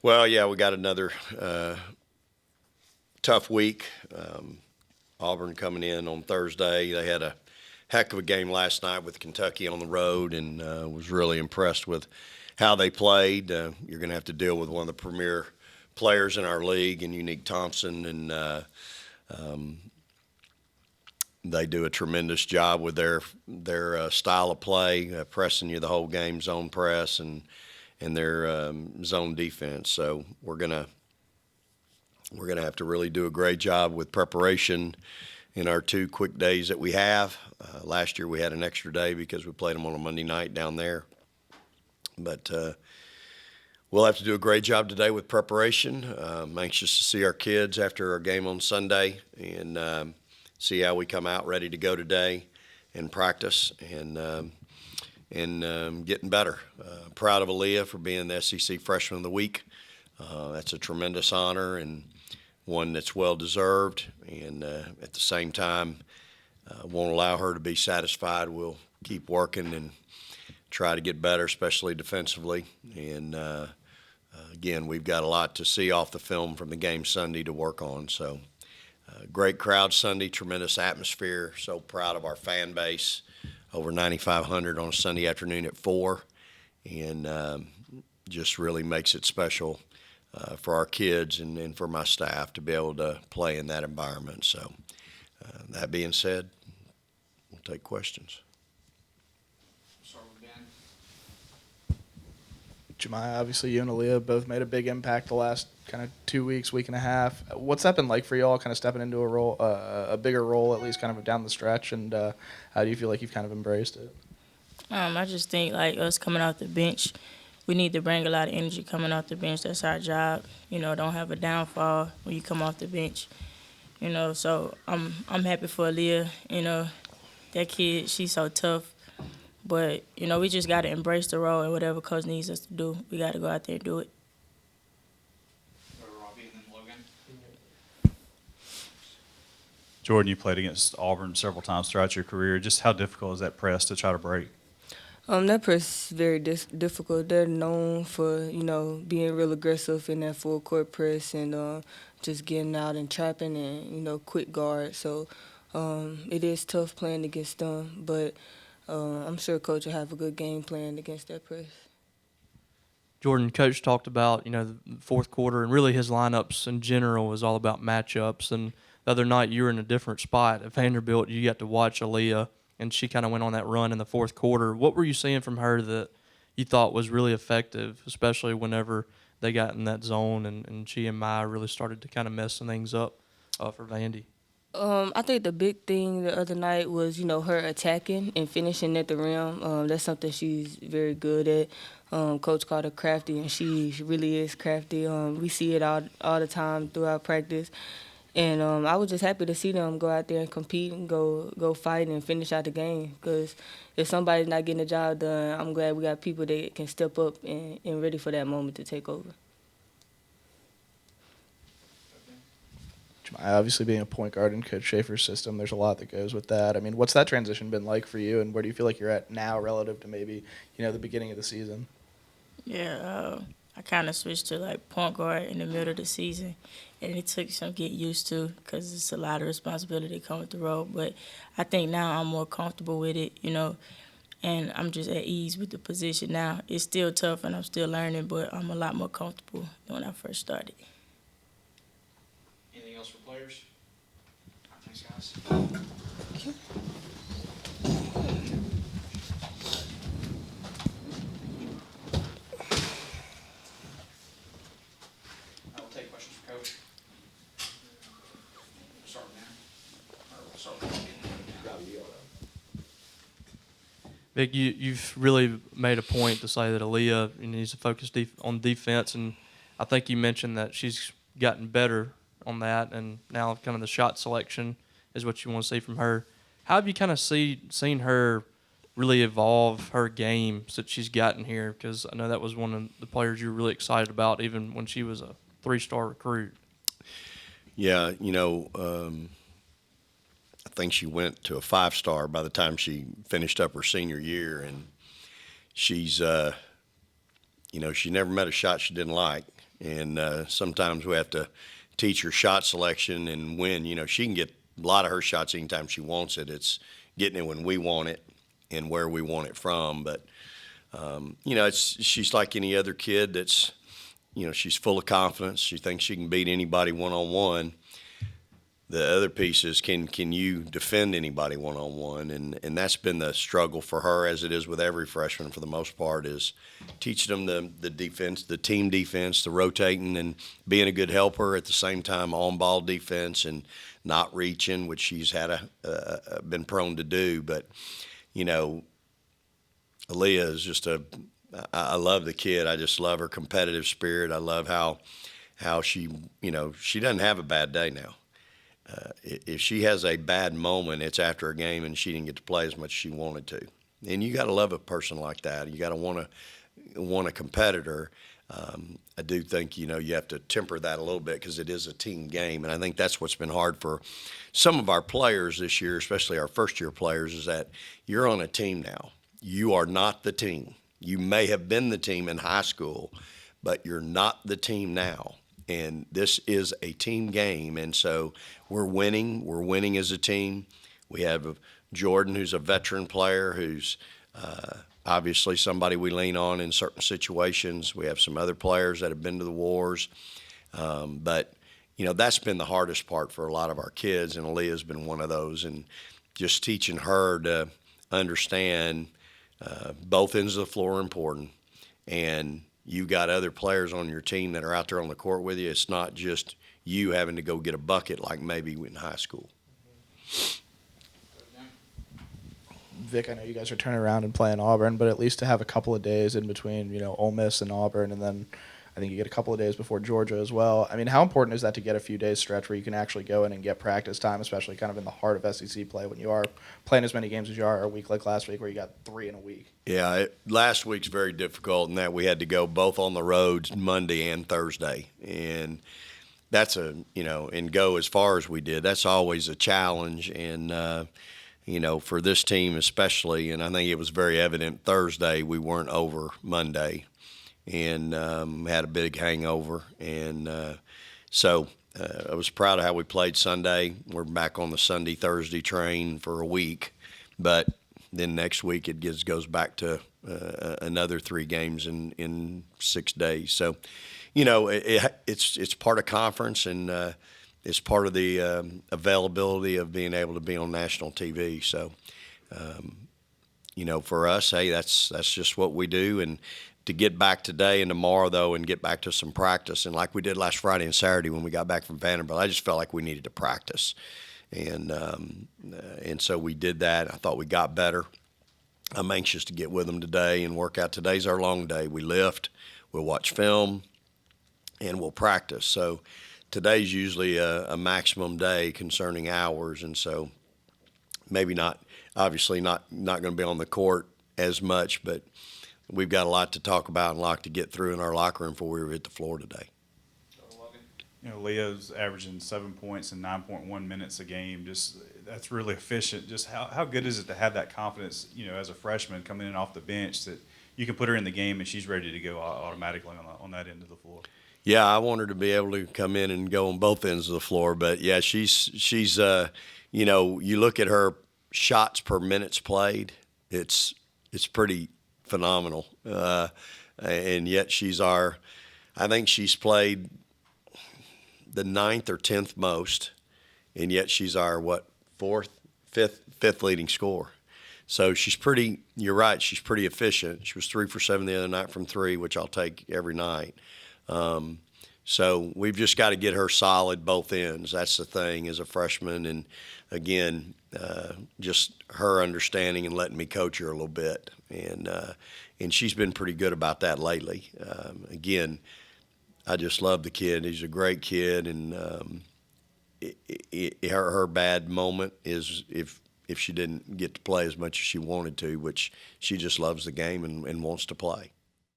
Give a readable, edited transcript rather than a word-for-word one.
Well, yeah, we got another tough week. Auburn coming in on Thursday. They had a heck of a game last night with Kentucky on the road, and was really impressed with how they played. You're going to have to deal with one of the premier players in our league, and Unique Thompson, and they do a tremendous job with their style of play, pressing you the whole game, zone press, and their zone defense. So we're gonna have to really do a great job with preparation in our 2 quick days that we have. Last year we had an extra day because we played them on a Monday night down there. But we'll have to do a great job today with preparation. I'm anxious to see our kids after our game on Sunday and see how we come out ready to go today and practice and getting better. Proud of Aaliyah for being the SEC Freshman of the Week. That's a tremendous honor and one that's well-deserved. And at the same time, won't allow her to be satisfied. We'll keep working and try to get better, especially defensively. And, again, we've got a lot to see off the film from the game Sunday to work on. So great crowd Sunday, tremendous atmosphere. So proud of our fan base. Over 9,500 on a Sunday afternoon at 4, and just really makes it special for our kids and for my staff to be able to play in that environment. So that being said, we'll take questions. Start with Ben. Jemiah, obviously you and Aaliyah both made a big impact the last kind of 2 weeks, week and a half. What's that been like for y'all, kind of stepping into a role, a bigger role at least, kind of down the stretch, and how do you feel like you've kind of embraced it? I just think like us coming off the bench, we need to bring a lot of energy coming off the bench. That's our job. Don't have a downfall when you come off the bench. So I'm happy for Aaliyah. That kid, she's so tough. But, we just got to embrace the role and whatever coach needs us to do, we got to go out there and do it. Go to Robbie and then Logan. Jordan, you played against Auburn several times throughout your career. Just how difficult is that press to try to break? That press is very difficult. They're known for, being real aggressive in that full court press and just getting out and trapping and, quick guard. So it is tough playing against them, but I'm sure Coach will have a good game plan against that press. Jordan, Coach talked about, the fourth quarter, and really his lineups in general was all about matchups. And the other night you were in a different spot. At Vanderbilt, you got to watch Aaliyah, and she kind of went on that run in the fourth quarter. What were you seeing from her that you thought was really effective, especially whenever they got in that zone and she and Maya really started to kind of mess some things up for Vandy? I think the big thing the other night was, her attacking and finishing at the rim. That's something she's very good at. Coach called her crafty, and she really is crafty. We see it all the time throughout practice. And I was just happy to see them go out there and compete and go fight and finish out the game. Because if somebody's not getting the job done, I'm glad we got people that can step up and ready for that moment to take over. Obviously, being a point guard in Coach Schaefer's system, there's a lot that goes with that. I mean, what's that transition been like for you, and where do you feel like you're at now relative to maybe, the beginning of the season? Yeah, I kind of switched to, point guard in the middle of the season, and it took some get used to because it's a lot of responsibility coming with the role. But I think now I'm more comfortable with it, and I'm just at ease with the position now. It's still tough, and I'm still learning, but I'm a lot more comfortable than when I first started. Anything else for players? All right, thanks, guys. I will take questions for Coach. Start with Dan. Or we'll start with Vic, you've really made a point to say that Aaliyah needs to focus on defense, and I think you mentioned that she's gotten better on that, and now kind of the shot selection is what you want to see from her. How have you kind of seen her really evolve her game since she's gotten here? Because I know that was one of the players you were really excited about even when she was a 3-star recruit. Yeah, I think she went to a 5-star by the time she finished up her senior year, and she's, she never met a shot she didn't like, and sometimes we have to teach her shot selection and when. She can get a lot of her shots anytime she wants it. It's getting it when we want it and where we want it from. But she's like any other kid that's, she's full of confidence. She thinks she can beat anybody one-on-one. The other piece is can you defend anybody one-on-one? And that's been the struggle for her, as it is with every freshman for the most part, is teaching them the defense, the team defense, the rotating and being a good helper at the same time, on-ball defense and not reaching, which she's had been prone to do. But, Aaliyah is just I love the kid. I just love her competitive spirit. I love how she, she doesn't have a bad day now. If she has a bad moment, it's after a game and she didn't get to play as much as she wanted to. And you got to love a person like that. You got to want a competitor. I do think, you have to temper that a little bit because it is a team game. And I think that's what's been hard for some of our players this year, especially our first-year players, is that you're on a team now. You are not the team. You may have been the team in high school, but you're not the team now. And this is a team game, and so we're winning. We're winning as a team. We have Jordan, who's a veteran player, who's obviously somebody we lean on in certain situations. We have some other players that have been to the wars. But, that's been the hardest part for a lot of our kids, and Aaliyah's been one of those. And just teaching her to understand both ends of the floor are important, and you got other players on your team that are out there on the court with you. It's not just you having to go get a bucket like maybe in high school. Vic, I know you guys are turning around and playing Auburn, but at least to have a couple of days in between, Ole Miss and Auburn, and then I think you get a couple of days before Georgia as well. I mean, how important is that to get a few days stretch where you can actually go in and get practice time, especially kind of in the heart of SEC play when you are playing as many games as you are a week like last week where you got 3 in a week? Yeah, last week's very difficult in that we had to go both on the roads Monday and Thursday. And that's and go as far as we did. That's always a challenge. And, for this team especially, and I think it was very evident Thursday, we weren't over Monday and had a big hangover. And so I was proud of how we played Sunday. We're back on the Sunday-Thursday train for a week. But then next week it goes back to another 3 games in 6 days. So, it's part of conference, and it's part of the availability of being able to be on national TV. So, for us, hey, that's just what we do. And to get back today and tomorrow, though, and get back to some practice, and like we did last Friday and Saturday when we got back from Vanderbilt, I just felt like we needed to practice. And so we did that. I thought we got better. I'm anxious to get with them today and work out. Today's our long day. We lift, we'll watch film, and we'll practice. So today's usually a maximum day concerning hours, and so maybe obviously not going to be on the court as much, but we've got a lot to talk about and a lot to get through in our locker room before we hit the floor today. Leah's averaging 7 points and 9.1 minutes a game. Just that's really efficient. Just how good is it to have that confidence, as a freshman coming in off the bench, that you can put her in the game and she's ready to go automatically on that end of the floor? Yeah, I want her to be able to come in and go on both ends of the floor. But yeah, she's you look at her shots per minutes played, it's pretty phenomenal. And yet I think she's played the 9th or 10th most, and yet she's our fifth leading scorer. So you're right, she's pretty efficient. She was 3 for 7 the other night from 3, which I'll take every night. So we've just got to get her solid both ends. That's the thing as a freshman. And again, just her understanding and letting me coach her a little bit. And she's been pretty good about that lately. Again, I just love the kid. He's a great kid. And her bad moment is if she didn't get to play as much as she wanted to, which she just loves the game and wants to play.